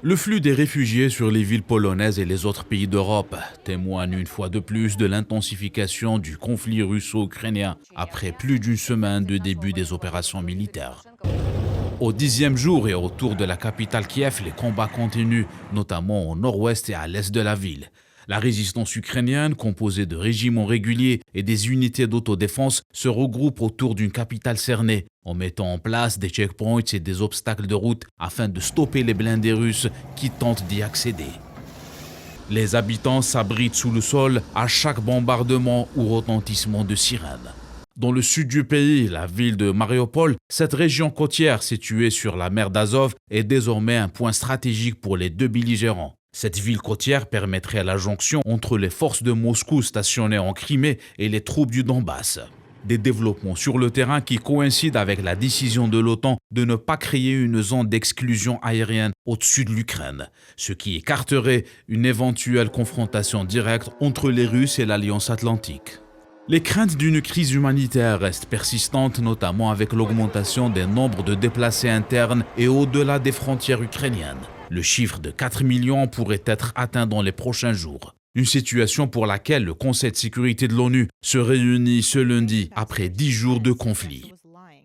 Le flux des réfugiés sur les villes polonaises et les autres pays d'Europe témoigne une fois de plus de l'intensification du conflit russo-ukrainien après plus d'une semaine de début des opérations militaires. Au 10e jour et autour de la capitale Kiev, les combats continuent, notamment au nord-ouest et à l'est de la ville. La résistance ukrainienne, composée de régiments réguliers et des unités d'autodéfense, se regroupe autour d'une capitale cernée, en mettant en place des checkpoints et des obstacles de route afin de stopper les blindés russes qui tentent d'y accéder. Les habitants s'abritent sous le sol à chaque bombardement ou retentissement de sirènes. Dans le sud du pays, la ville de Mariupol, cette région côtière située sur la mer d'Azov est désormais un point stratégique pour les deux belligérants. Cette ville côtière permettrait la jonction entre les forces de Moscou stationnées en Crimée et les troupes du Donbass. Des développements sur le terrain qui coïncident avec la décision de l'OTAN de ne pas créer une zone d'exclusion aérienne au-dessus de l'Ukraine, ce qui écarterait une éventuelle confrontation directe entre les Russes et l'Alliance Atlantique. Les craintes d'une crise humanitaire restent persistantes, notamment avec l'augmentation des nombres de déplacés internes et au-delà des frontières ukrainiennes. Le chiffre de 4 millions pourrait être atteint dans les prochains jours. Une situation pour laquelle le Conseil de sécurité de l'ONU se réunit ce lundi après 10 jours de conflit.